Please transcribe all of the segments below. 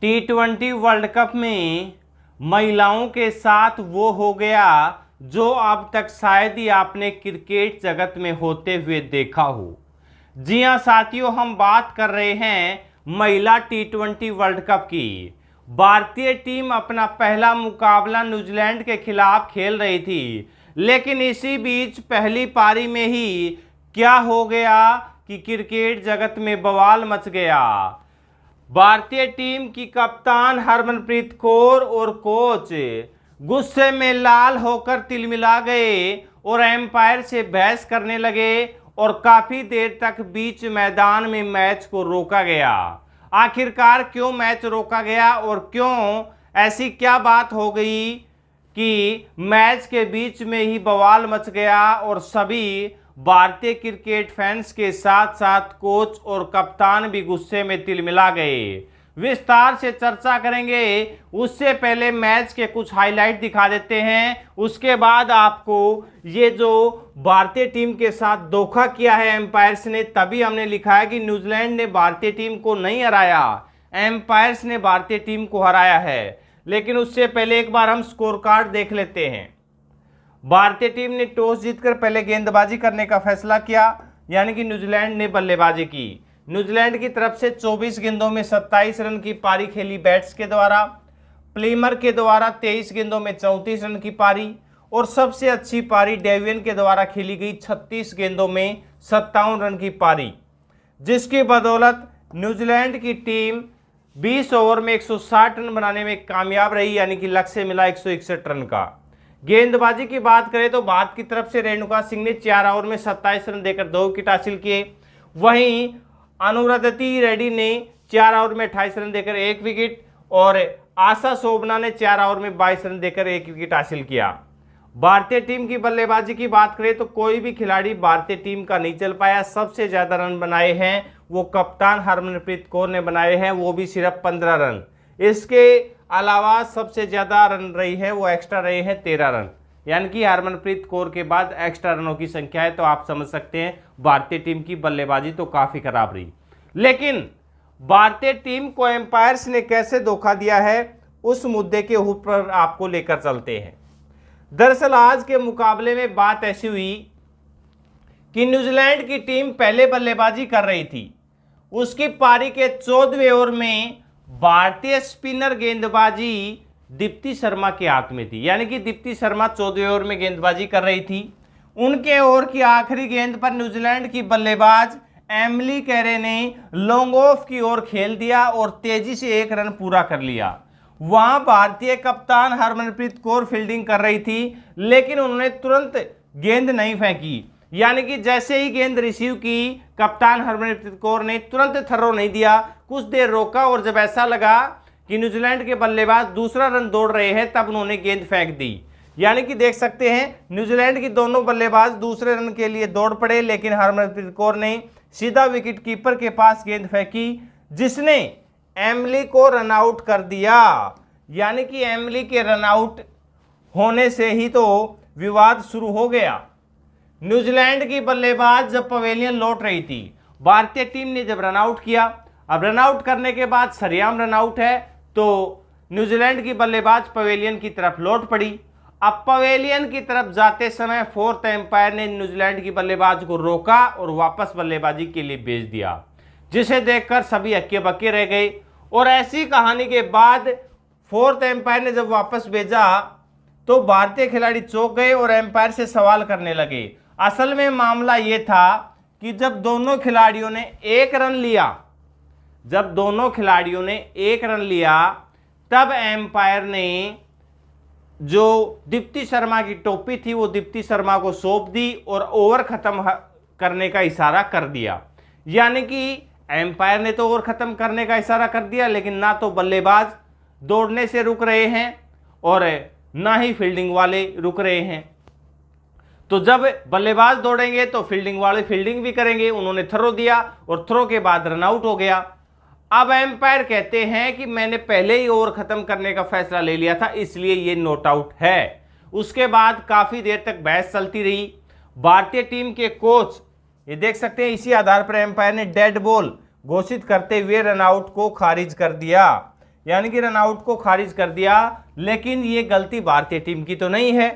T20 world cup में महिलाओं के साथ वो हो गया जो अब तक शायद ही आपने क्रिकेट जगत में होते हुए देखा हो। जी हां साथियों, हम बात कर रहे हैं महिला T20 वर्ल्ड कप की। भारतीय टीम अपना पहला मुकाबला न्यूजीलैंड के खिलाफ खेल रही थी, लेकिन इसी बीच पहली पारी में ही क्या हो गया कि क्रिकेट जगत में बवाल मच गया। भारतीय टीम की कप्तान हरमनप्रीत कौर और कोच गुस्से में लाल होकर तिलमिला गए और एम्पायर से बहस करने लगे और काफी देर तक बीच मैदान में मैच को रोका गया। आखिरकार क्यों मैच रोका गया और क्यों ऐसी क्या बात हो गई कि मैच के बीच में ही बवाल मच गया और सभी भारतीय क्रिकेट फैंस के साथ साथ कोच और कप्तान भी गुस्से में तिलमिला गए। विस्तार से चर्चा करेंगे, उससे पहले मैच के कुछ हाईलाइट दिखा देते हैं। उसके बाद आपको ये जो भारतीय टीम के साथ धोखा किया है एम्पायर्स ने, तभी हमने लिखा है कि न्यूजीलैंड ने भारतीय टीम को नहीं हराया, एम्पायर्स ने भारतीय टीम को हराया है। लेकिन उससे पहले एक बार हम स्कोर कार्ड देख लेते हैं। भारतीय टीम ने टॉस जीतकर पहले गेंदबाजी करने का फैसला किया, यानी कि न्यूजीलैंड ने बल्लेबाजी की। न्यूजीलैंड की तरफ से 24 गेंदों में 27 रन की पारी खेली बैट्स के द्वारा, प्लेमर के द्वारा 23 गेंदों में 34 रन की पारी और सबसे अच्छी पारी डेवियन के द्वारा खेली गई 36 गेंदों में 57 रन की पारी, जिसकी बदौलत न्यूजीलैंड की टीम 20 ओवर में 160 रन बनाने में कामयाब रही, यानी कि लक्ष्य मिला 161 रन का। गेंदबाजी की बात करें तो भारत की तरफ से रेणुका सिंह ने 4 ओवर में 27 रन देकर 2 विकेट हासिल किए। वहीं अनुराधती रेड्डी ने 4 ओवर में 28 रन देकर 1 विकेट और आशा शोभना ने 4 ओवर में 22 रन देकर 1 विकेट हासिल किया। भारतीय टीम की बल्लेबाजी की बात करें तो कोई भी खिलाड़ी भारतीय टीम का नहीं चल पाया। सबसे ज्यादा रन बनाए हैं वो कप्तान हरमनप्रीत कौर ने बनाए हैं, वो भी सिर्फ 15 रन। इसके अलावा सबसे ज्यादा रन रही है वो एक्स्ट्रा रहे हैं 13 रन, यानी कि हरमनप्रीत कौर के बाद एक्स्ट्रा रनों की संख्या है। तो आप समझ सकते हैं भारतीय टीम की बल्लेबाजी तो काफी खराब रही। लेकिन भारतीय टीम को एम्पायर्स ने कैसे धोखा दिया है उस मुद्दे के ऊपर आपको लेकर चलते हैं। दरअसल आज के मुकाबले में बात ऐसी हुई कि न्यूजीलैंड की टीम पहले बल्लेबाजी कर रही थी। उसकी पारी के 14वें ओवर में भारतीय स्पिनर गेंदबाजी दीप्ति शर्मा के हाथ में थी, यानी कि दीप्ति शर्मा 14वें ओवर में गेंदबाजी कर रही थी। उनके ओवर की आखिरी गेंद पर न्यूजीलैंड की बल्लेबाज एमिली कैरे ने लॉन्ग ऑफ की ओर खेल दिया और तेजी से 1 रन पूरा कर लिया। वहां भारतीय कप्तान हरमनप्रीत कौर फील्डिंग कर रही थी, लेकिन उन्होंने तुरंत गेंद नहीं फेंकी, यानी कि जैसे ही गेंद रिसीव की कप्तान हरमनप्रीत कौर ने तुरंत थर्रो नहीं दिया, कुछ देर रोका और जब ऐसा लगा कि न्यूजीलैंड के बल्लेबाज दूसरा रन दौड़ रहे हैं तब उन्होंने गेंद फेंक दी। यानी कि देख सकते हैं न्यूजीलैंड की दोनों बल्लेबाज दूसरे रन के लिए दौड़ पड़े, लेकिन हरमनप्रीत कौर ने सीधा विकेट कीपर के पास गेंद फेंकी, जिसने एमिली को रन आउट कर दिया। यानी कि एमिली के रन आउट होने से ही तो विवाद शुरू हो गया। न्यूजीलैंड की बल्लेबाज जब पवेलियन लौट रही थी, भारतीय टीम ने जब रन आउट किया, अब रन आउट करने के बाद सरेआम रन आउट है तो न्यूजीलैंड की बल्लेबाज पवेलियन की तरफ लौट पड़ी। अब पवेलियन की तरफ जाते समय फोर्थ एम्पायर ने न्यूजीलैंड की बल्लेबाज को रोका और वापस बल्लेबाजी के लिए भेज दिया, जिसे देखकर सभी हक्के बक्के रह गए। और ऐसी कहानी के बाद फोर्थ एम्पायर ने जब वापस भेजा तो भारतीय खिलाड़ी चौंक गए और एम्पायर से सवाल करने लगे। असल में मामला यह था कि जब दोनों खिलाड़ियों ने 1 रन लिया, तब एम्पायर ने जो दीप्ति शर्मा की टोपी थी वो दीप्ति शर्मा को सौंप दी और ओवर खत्म करने का इशारा कर दिया। यानी कि एम्पायर ने तो ओवर खत्म करने का इशारा कर दिया, लेकिन ना तो बल्लेबाज दौड़ने से रुक रहे हैं और ना ही फील्डिंग वाले रुक रहे हैं। तो जब बल्लेबाज दौड़ेंगे तो फील्डिंग वाले फील्डिंग भी करेंगे। उन्होंने थ्रो दिया और थ्रो के बाद रन आउट हो गया। अब एम्पायर कहते हैं कि मैंने पहले ही ओवर खत्म करने का फैसला ले लिया था, इसलिए ये नॉट आउट है। उसके बाद काफी देर तक बहस चलती रही। भारतीय टीम के कोच ये देख सकते हैं, इसी आधार पर एम्पायर ने डेड बॉल घोषित करते हुए रन आउट को खारिज कर दिया। यानी कि रनआउट को खारिज कर दिया। लेकिन ये गलती भारतीय टीम की तो नहीं है,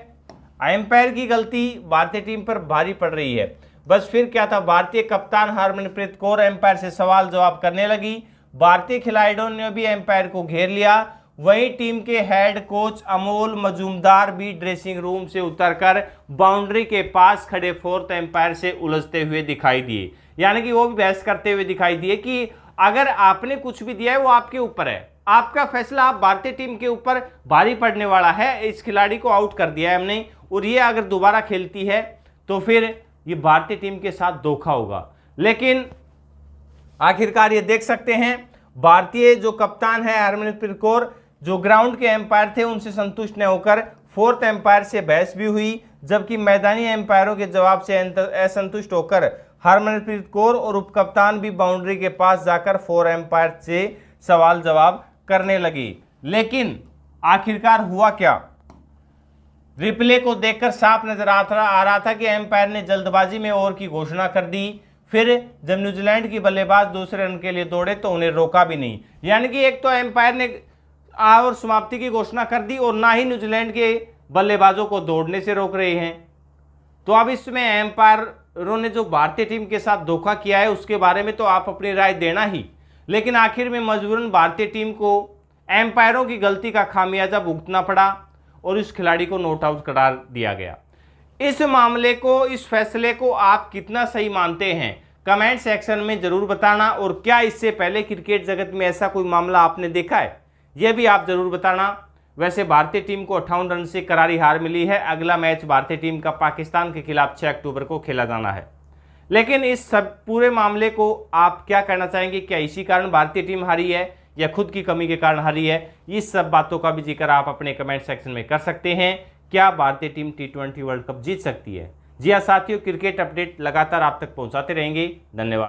एम्पायर की गलती भारतीय टीम पर भारी पड़ रही है। बस फिर क्या था, भारतीय कप्तान हरमनप्रीत कौर एम्पायर से सवाल जवाब करने लगी। भारतीय खिलाड़ियों ने भी एम्पायर को घेर लिया। वहीं टीम के हेड कोच अमोल मजूमदार भी ड्रेसिंग रूम से उतरकर बाउंड्री के पास खड़े फोर्थ एम्पायर से उलझते हुए दिखाई दिए। यानी कि वो भी बहस करते हुए दिखाई दिए कि अगर आपने कुछ भी दिया है वो आपके ऊपर है, आपका फैसला, आप भारतीय टीम के ऊपर भारी पड़ने वाला है। इस खिलाड़ी को आउट कर दिया है हमने, और ये अगर दोबारा खेलती है तो फिर ये भारतीय टीम के साथ धोखा होगा। लेकिन आखिरकार ये देख सकते हैं, भारतीय जो कप्तान है हरमनप्रीत कौर, जो ग्राउंड के एम्पायर थे उनसे संतुष्ट न होकर फोर्थ एम्पायर से बहस भी हुई, जबकि मैदानी एम्पायरों के जवाब से असंतुष्ट होकर हरमनप्रीत कौर और उपकप्तान भी बाउंड्री के पास जाकर फोर एम्पायर से सवाल जवाब करने लगी। लेकिन आखिरकार हुआ क्या, रिप्ले को देखकर साफ नजर आ रहा था कि एम्पायर ने जल्दबाजी में ओवर की घोषणा कर दी। फिर जब न्यूजीलैंड की बल्लेबाज दूसरे रन के लिए दौड़े तो उन्हें रोका भी नहीं। यानी कि एक तो एम्पायर ने ओवर समाप्ति की घोषणा कर दी और ना ही न्यूजीलैंड के बल्लेबाजों को दौड़ने से रोक रहे हैं। तो अब इसमें एम्पायरों ने जो भारतीय टीम के साथ धोखा किया है उसके बारे में तो आप अपनी राय देना ही, लेकिन आखिर में मजबूरन भारतीय टीम को एम्पायरों की गलती का खामियाजा भुगतना पड़ा और इस खिलाड़ी को नॉट आउट करार दिया गया। इस मामले को, इस फैसले को आप कितना सही मानते हैं कमेंट सेक्शन में जरूर बताना, और क्या इससे पहले क्रिकेट जगत में ऐसा कोई मामला आपने देखा है यह भी आप जरूर बताना। वैसे भारतीय टीम को 58 रन से करारी हार मिली है। अगला मैच भारतीय टीम का पाकिस्तान के खिलाफ 6 अक्टूबर को खेला जाना है। लेकिन इस सब पूरे मामले को आप क्या कहना चाहेंगे, क्या इसी कारण भारतीय टीम हारी है या खुद की कमी के कारण हारी है? इस सब बातों का भी जिक्र आप अपने कमेंट सेक्शन में कर सकते हैं। क्या भारतीय टीम T20 वर्ल्ड कप जीत सकती है? जी हाँ साथियों, क्रिकेट अपडेट लगातार आप तक पहुंचाते रहेंगे। धन्यवाद।